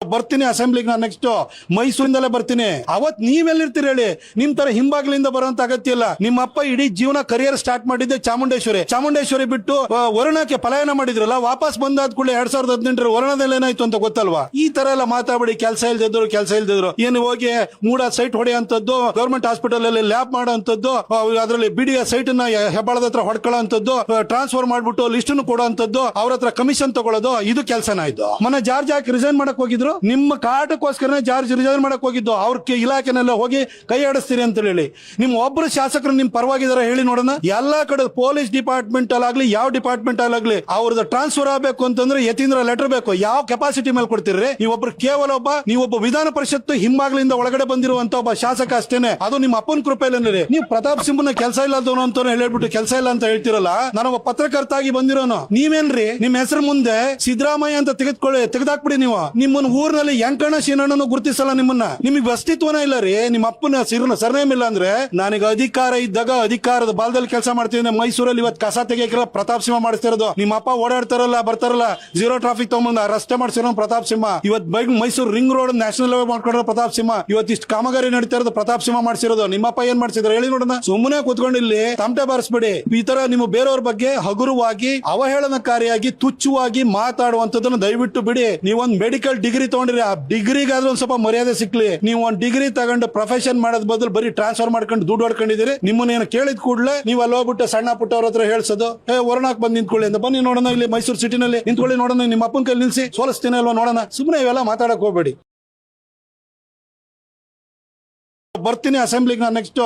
ಬರ್ತೀನಿ ಅಸೆಂಬ್ಲಿಗೆ ನಾನು ನೆಕ್ಸ್ಟ್ ಮೈಸೂರಿಂದಲೇ ಬರ್ತೀನಿ. ಅವತ್ ನೀವೆಲ್ಲಿರ್ತೀರಿ ಹೇಳಿ? ನಿಮ್ ತರ ಹಿಂಬಾಗ್ಲಿಂದ ಬರೋಂತ ಅಗತ್ಯ ಇಲ್ಲ. ನಿಮ್ಮ ಅಪ್ಪ ಇಡೀ ಜೀವನ ಕರಿಯರ್ ಸ್ಟಾರ್ಟ್ ಮಾಡಿದ್ದೆ ಚಾಮುಂಡೇಶ್ವರಿ ಬಿಟ್ಟು ವರುಣಕ್ಕೆ ಪಲಾಯನ ಮಾಡಿದ್ರಲ್ಲ, ವಾಪಸ್ ಬಂದಾದ ಕೂಡಲೇ 2018 ವರುಣದಲ್ಲಿ ಏನಾಯ್ತು ಅಂತ ಗೊತ್ತಲ್ವಾ? ಈ ತರ ಎಲ್ಲ ಮಾತಾಡಿ ಕೆಲಸ ಇಲ್ದಿದ್ರು ಏನು ಹೋಗಿ ಮೂಡ ಸೈಟ್ ಹೊಡೆಯಂತದ್ದು, ಗವರ್ಮೆಂಟ್ ಹಾಸ್ಪಿಟಲ್ ಅಲ್ಲಿ ಲ್ಯಾಬ್ ಮಾಡೋಂಥದ್ದು, ಅದರಲ್ಲಿ ಬಿಡಿಯ ಸೈಟ್ ನ ಹೆಬ್ಬಾಳದ ಹತ್ರ ಹೊಡ್ಕೊಳ್ಳೋಂಥದ್ದು, ಟ್ರಾನ್ಸ್ಫರ್ ಮಾಡ್ಬಿಟ್ಟು ಲಿಸ್ಟ್ ಕೊಡೋಂಥದ್ದು, ಅವ್ರ ಹತ್ರ ಕಮಿಷನ್ ತಗೊಳ್ಳೋದು, ಇದು ಕೆಲಸನ ಇದು. ಮೊನ್ನೆ ಜಾರ್ಜ್ ಯಾಕೆ ರಿಸೈನ್ ಮಾಡಕ್ ಹೋಗಿದ್ರು? ನಿಮ್ಮ ಕಾಟಕ್ಕೋಸ್ಕರ ಜಾರ್ಜ್ ರಿಸೈನ್ ಮಾಡಕ್ ಹೋಗಿದ್ದು. ಅವ್ರ ಇಲಾಖೆನೆಲ್ಲ ಹೋಗಿ ಕೈ ಆಡಿಸ್ತೀರಿ ಅಂತ ಹೇಳಿ. ನಿಮ್ ಒಬ್ರು ಶಾಸಕರು ನಿಮ್ ಪರವಾಗಿದಾರ ಹೇಳಿ ನೋಡೋಣ. ಎಲ್ಲಾ ಕಡೆ ಪೊಲೀಸ್ ಡಿಪಾರ್ಟ್ಮೆಂಟ್ ಅಲ್ಲಾಗ್ಲಿ ಯಾವ ಡಿಪಾರ್ಟ್ಮೆಂಟ್ ಅಲ್ಲಾಗ್ಲಿ ಅವ್ರದ್ದು ಟ್ರಾನ್ಸ್ಫರ್ ಆಗಬೇಕು ಅಂತಂದ್ರೆ ಯತೀಂದ್ರ ಲೆಟರ್ ಬೇಕು. ಯಾವ ಕೆಪಾಸಿಟಿ ಮೇಲೆ ಕೊಡ್ತೀರಿ? ನೀವೊಬ್ರು ಕೇವಲ ನೀವೊಬ್ಬ ವಿಧಾನ ಪರಿಷತ್ ಹಿಂಬಾಗ್ಲಿಂದ ಒಳಗಡೆ ಬಂದಿರುವಂತ ಒಬ್ಬ ಶಾಸಕ ಅಷ್ಟೇನೆ. ಅದು ನಿಮ್ಮ ಅಪ್ಪನ ಕೃಪೆಯಲ್ಲಿ. ನೀವು ಪ್ರತಾಪ್ ಸಿಂಹನ ಕೆಲಸ ಇಲ್ಲದವನು ಅಂತ ಹೇಳ್ಬಿಟ್ಟು ಕೆಲಸ ಇಲ್ಲ ಅಂತ ಹೇಳ್ತಿರಲ್ಲ. ನಾನೊಬ್ಬ ಪತ್ರಕರ್ತ ಆಗಿ ಬಂದಿರೋನು. ನೀವೇನ್ರಿ ನಿಮ್ಮ ಹೆಸರು ಮುಂದೆ ಸಿದ್ದರಾಮಯ್ಯ ಅಂತ ತೆಗೆದಾಕ್ಬಿಡಿ. ನೀವು ನಿಮ್ಮನ್ನ ಊರಿನಲ್ಲಿ ಯಂಕಣ್ಣ ಶೀನಣ್ಣನು ಗುರುತಿಸಲ್ಲ. ನಿಮಗೆ ಅಸ್ತಿತ್ವನ ಇಲ್ಲ ರೀ. ನಿಮ್ಮ ಅಪ್ಪನ ಸರ್ನೇಮ್ ಇಲ್ಲ ಅಂದ್ರೆ, ನನಗೆ ಅಧಿಕಾರ ಇದ್ದಾಗ ಅಧಿಕಾರದ ಬಾಲದಲ್ಲಿ ಕೆಲಸ ಮಾಡ್ತೀನಿ. ಮೈಸೂರಲ್ಲಿ ಇವತ್ತು ಕಸ ತೆಗಿಯಕ್ಕೆಲ್ಲ ಪ್ರತಾಪ್ ಸಿಂಹ ಮಾಡಿಸ್ತಿರೋದು. ನಿಮ್ಮ ಅಪ್ಪ ಓಡಾಡ್ತಾರಲ್ಲ, ಬರ್ತಾರಲ್ಲ, ಜೀರೋ ಟ್ರಾಫಿಕ್ ತಗೊಂಡ್ ರಸ್ತೆ ಮಾಡ್ಸಿರೋ ಪ್ರತಾಪ್ ಸಿಂಹ. ಇವತ್ತು Mysuru ring road national highway ಮಾಡ್ಕೊಂಡಿರೋ ಪ್ರತಾಪ್ ಸಿಂಹ. ಇವತ್ತು ಇಷ್ಟು ಕಾಮಗಾರಿ ನಡೀತಾ ಇರೋದು ಪ್ರತಾಪ್ ಸಿಂಹ ಮಾಡಿಸಿರೋದು. ನಿಮ್ಮಪ್ಪ ಏನ್ ಮಾಡ್ಸಿದ್ರೆ ಹೇಳಿ ನೋಡೋಣ. ಸುಮ್ಮನೆ ಕೂತ್ಕೊಂಡು ಇಲ್ಲಿ ತಮಟೆ ಬಾರಿಸ್ಬೇಡಿ. ಈ ತರ ನೀವು ಬೇರೆಯವ್ರ ಬಗ್ಗೆ ಹಗುರವಾಗಿ, ಅವಹೇಳನಕಾರಿಯಾಗಿ, ತುಚ್ಛವಾಗಿ ಮಾತಾಡುವಂತದನ್ನ ದಯವಿಟ್ಟು ಬಿಡಿ. ನೀವೊಂದ್ ಮೆಡಿಕಲ್ ಡಿಗ್ರಿ ತಗೊಂಡ್ರಿ, ಆ ಡಿಗ್ರಿಗಾದ್ರೂ ಒಂದ್ ಸ್ವಲ್ಪ ಮರ್ಯಾದೆ ಸಿಕ್ಲಿ. ನೀವು ಒಂದ್ ಡಿಗ್ರಿ ತಗೊಂಡು ಪ್ರೊಫೆಷನ್ ಮಾಡೋದ್ ಬದಲು ಬರೀ ಟ್ರಾನ್ಸ್ಫರ್ ಮಾಡ್ಕೊಂಡು ದುಡ್ಡು ಹೊಡ್ಕೊಂಡಿದ್ದೀರಿ. ನಿಮ್ಮನ್ನ ಕೇಳಿದ ಕೂಡಲೇ ನೀವು ಅಲ್ಲಿ ಹೋಗ್ಬಿಟ್ಟು ಸಣ್ಣ ಪುಟ್ಟವ್ರ ಹತ್ರ ಹೇಳ್ಸೋದು, ವರುಣಾಕ್ ಬಂದು ನಿಂತ್ಕೊಳ್ಳಿ ಅಂತ. ಬನ್ನಿ ನೋಡೋಣ, ಇಲ್ಲಿ ಮೈಸೂರು ಸಿಟಿನಲ್ಲಿ ನಿಂತ್ಕೊಳ್ಳಿ ನೋಡೋಣ. ನಿಮ್ಮ ಅಪ್ಪನ ಕೈ ನಿಲ್ಸಿ ಸೋಲಿಸ್ತೀನಿ ಅಲ್ವಾ ನೋಡೋಣ. ಸುಮ್ಮನೆ ಇವೆಲ್ಲ ಮಾತಾಡಕ್ ಹೋಗ್ಬೇಡಿ. ಬರ್ತೀನಿ ಅಸೆಂಬ್ಲಿಗೆ ನಾನು ನೆಕ್ಸ್ಟ್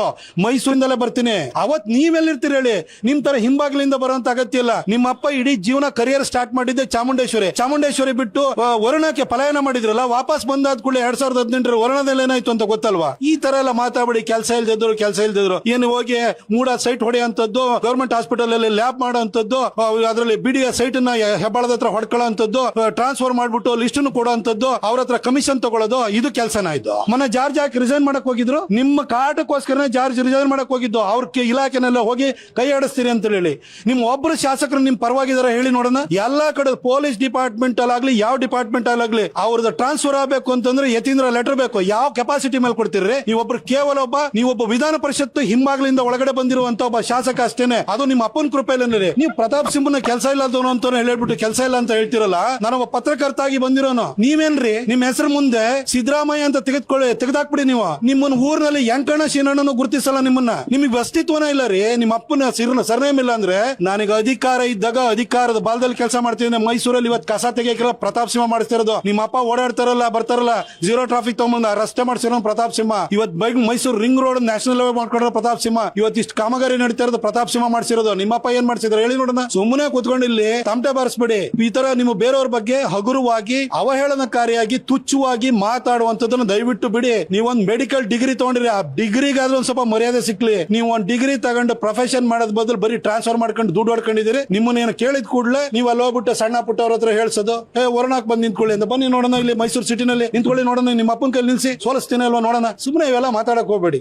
ಮೈಸೂರಿಂದಲೇ ಬರ್ತೀನಿ. ಅವತ್ ನೀವೆಲ್ಲಿರ್ತೀರಿ ಹೇಳಿ? ನಿಮ್ ತರ ಹಿಂಬಾಗ್ಲಿಂದ ಬರೋಂತ ಅಗತ್ಯ ಇಲ್ಲ. ನಿಮ್ಮ ಅಪ್ಪ ಇಡೀ ಜೀವನ ಕರಿಯರ್ ಸ್ಟಾರ್ಟ್ ಮಾಡಿದ್ದೆ ಚಾಮುಂಡೇಶ್ವರಿ ಬಿಟ್ಟು ವರುಣಕ್ಕೆ ಪಲಾಯನ ಮಾಡಿದ್ರಲ್ಲ, ವಾಪಸ್ ಬಂದಾದ ಕೂಡಲೇ 2018 ವರುಣದಲ್ಲಿ ಏನಾಯ್ತು ಅಂತ ಗೊತ್ತಲ್ವಾ? ಈ ತರ ಎಲ್ಲ ಮಾತಾಡಿ ಕೆಲಸ ಇಲ್ದಿದ್ರು ಏನು ಹೋಗಿ ಮೂಡ ಸೈಟ್ ಹೊಡೆಯಂತದ್ದು, ಗವರ್ಮೆಂಟ್ ಹಾಸ್ಪಿಟಲ್ ಅಲ್ಲಿ ಲ್ಯಾಬ್ ಮಾಡೋಂಥದ್ದು, ಅದರಲ್ಲಿ ಬಿಡಿಯ ಸೈಟ್ ನ ಹೆಬ್ಬಾಳದ ಹತ್ರ ಹೊಡ್ಕೊಳ್ಳೋಂಥದ್ದು, ಟ್ರಾನ್ಸ್ಫರ್ ಮಾಡ್ಬಿಟ್ಟು ಲಿಸ್ಟ್ ಕೊಡೋಂಥದ್ದು, ಅವ್ರ ಹತ್ರ ಕಮಿಷನ್ ತಗೊಳ್ಳೋದು, ಇದು ಕೆಲಸನ ಇದು. ಮೊನ್ನೆ ಜಾರ್ಜ್ ಯಾಕೆ ರಿಸೈನ್ ಮಾಡಕ್ ಹೋಗಿದ್ರು? ನಿಮ್ಮ ಕಾಟಕ್ಕೋಸ್ಕರ ಜಾರ್ಜ್ ರಿಸೈನ್ ಮಾಡಕ್ ಹೋಗಿದ್ದು. ಅವ್ರ ಇಲಾಖೆನೆಲ್ಲ ಹೋಗಿ ಕೈ ಆಡಿಸ್ತೀರಿ ಅಂತ ಹೇಳಿ. ನಿಮ್ ಒಬ್ರು ಶಾಸಕರು ನಿಮ್ ಪರವಾಗಿದಾರ ಹೇಳಿ ನೋಡೋಣ. ಎಲ್ಲಾ ಕಡೆ ಪೊಲೀಸ್ ಡಿಪಾರ್ಟ್ಮೆಂಟ್ ಅಲ್ಲಾಗ್ಲಿ ಯಾವ ಡಿಪಾರ್ಟ್ಮೆಂಟ್ ಅಲ್ಲಾಗ್ಲಿ ಅವ್ರದ್ದು ಟ್ರಾನ್ಸ್ಫರ್ ಆಗಬೇಕು ಅಂತಂದ್ರೆ ಯತೀಂದ್ರ ಲೆಟರ್ ಬೇಕು. ಯಾವ ಕೆಪಾಸಿಟಿ ಮೇಲೆ ಕೊಡ್ತೀರಿ? ನೀವೊಬ್ರು ಕೇವಲ ನೀವೊಬ್ಬ ವಿಧಾನ ಪರಿಷತ್ ಹಿಂಬಾಗ್ಲಿಂದ ಒಳಗಡೆ ಬಂದಿರುವಂತ ಒಬ್ಬ ಶಾಸಕ ಅಷ್ಟೇನೆ. ಅದು ನಿಮ್ಮ ಅಪ್ಪನ ಕೃಪೆಯಲ್ಲಿ. ನೀವು ಪ್ರತಾಪ್ ಸಿಂಹನ ಕೆಲಸ ಇಲ್ಲದವನು ಅಂತ ಹೇಳ್ಬಿಟ್ಟು ಕೆಲಸ ಇಲ್ಲ ಅಂತ ಹೇಳ್ತಿರಲ್ಲ. ನಾನೊಬ್ಬ ಪತ್ರಕರ್ತ ಆಗಿ ಬಂದಿರೋನು. ನೀವೇನ್ರಿ ನಿಮ್ಮ ಹೆಸರು ಮುಂದೆ ಸಿದ್ದರಾಮಯ್ಯ ಅಂತ ತೆಗೆದಾಕ್ಬಿಡಿ. ನೀವು ನಿಮ್ಮನ್ನ ಊರಿನಲ್ಲಿ ಯಂಕಣ್ಣ ಶೀನಣ್ಣನು ಗುರುತಿಸಲ್ಲ. ನಿಮಗೆ ಅಸ್ತಿತ್ವನ ಇಲ್ಲ ರೀ. ನಿಮ್ಮ ಅಪ್ಪನ ಸರ್ನೇಮ್ ಇಲ್ಲ ಅಂದ್ರೆ, ನನಗೆ ಅಧಿಕಾರ ಇದ್ದಾಗ ಅಧಿಕಾರದ ಬಾಲದಲ್ಲಿ ಕೆಲಸ ಮಾಡ್ತೀನಿ. ಮೈಸೂರಲ್ಲಿ ಇವತ್ತು ಕಸ ತೆಗಿಯಕ್ಕೆಲ್ಲ ಪ್ರತಾಪ್ ಸಿಂಹ ಮಾಡಿಸ್ತಿರೋದು. ನಿಮ್ಮ ಅಪ್ಪ ಓಡಾಡ್ತಾರಲ್ಲ, ಬರ್ತಾರಲ್ಲ, ಜೀರೋ ಟ್ರಾಫಿಕ್ ತಗೊಂಡ್ ರಸ್ತೆ ಮಾಡ್ಸಿರೋ ಪ್ರತಾಪ್ ಸಿಂಹ. ಇವತ್ತು Mysuru ring road national highway ಮಾಡ್ಕೊಂಡಿರೋ ಪ್ರತಾಪ್ ಸಿಂಹ. ಇವತ್ತು ಇಷ್ಟು ಕಾಮಗಾರಿ ನಡೀತಾ ಇರೋದು ಪ್ರತಾಪ್ ಸಿಂಹ ಮಾಡಿಸಿರೋದು. ನಿಮ್ಮಪ್ಪ ಏನ್ ಮಾಡ್ಸಿದ್ರೆ ಹೇಳಿ ನೋಡೋಣ. ಸುಮ್ಮನೆ ಕೂತ್ಕೊಂಡು ಇಲ್ಲಿ ತಮಟೆ ಬಾರಿಸ್ಬೇಡಿ. ಈ ತರ ನೀವು ಬೇರೆಯವ್ರ ಬಗ್ಗೆ ಹಗುರವಾಗಿ, ಅವಹೇಳನಕಾರಿಯಾಗಿ, ತುಚ್ಛವಾಗಿ ಮಾತಾಡುವಂತದನ್ನ ದಯವಿಟ್ಟು ಬಿಡಿ. ನೀವೊಂದ್ ಮೆಡಿಕಲ್ ಡಿಗ್ರಿ ತಗೊಂಡ್ರಿ, ಆ ಡಿಗ್ರಿಗಾದ್ರೂ ಒಂದ್ ಸ್ವಲ್ಪ ಮರ್ಯಾದೆ ಸಿಕ್ಲಿ. ನೀವು ಒಂದ್ ಡಿಗ್ರಿ ತಗೊಂಡು ಪ್ರೊಫೆಷನ್ ಮಾಡೋದ್ ಬದಲು ಬರೀ ಟ್ರಾನ್ಸ್ಫರ್ ಮಾಡ್ಕೊಂಡು ದುಡ್ಡು ಹೊಡ್ಕೊಂಡಿದ್ದೀರಿ. ನಿಮ್ಮನ್ನ ಕೇಳಿದ ಕೂಡಲೇ ನೀವು ಅಲ್ಲಿ ಹೋಗ್ಬಿಟ್ಟು ಸಣ್ಣ ಪುಟ್ಟವ್ರ ಹತ್ರ ಹೇಳ್ಸೋದು, ವರುಣಾಕ್ ಬಂದು ನಿಂತ್ಕೊಳ್ಳಿ ಅಂತ. ಬನ್ನಿ ನೋಡೋಣ, ಇಲ್ಲಿ ಮೈಸೂರು ಸಿಟಿನಲ್ಲಿ ನಿಂತ್ಕೊಳ್ಳಿ ನೋಡೋಣ. ನಿಮ್ಮ ಅಪ್ಪನ ಕೈ ನಿಲ್ಸಿ ಸೋಲಿಸ್ತೀನಿ ಅಲ್ವಾ ನೋಡೋಣ. ಸುಮ್ಮನೆ ಇವೆಲ್ಲ ಮಾತಾಡಕ್ ಹೋಗ್ಬೇಡಿ.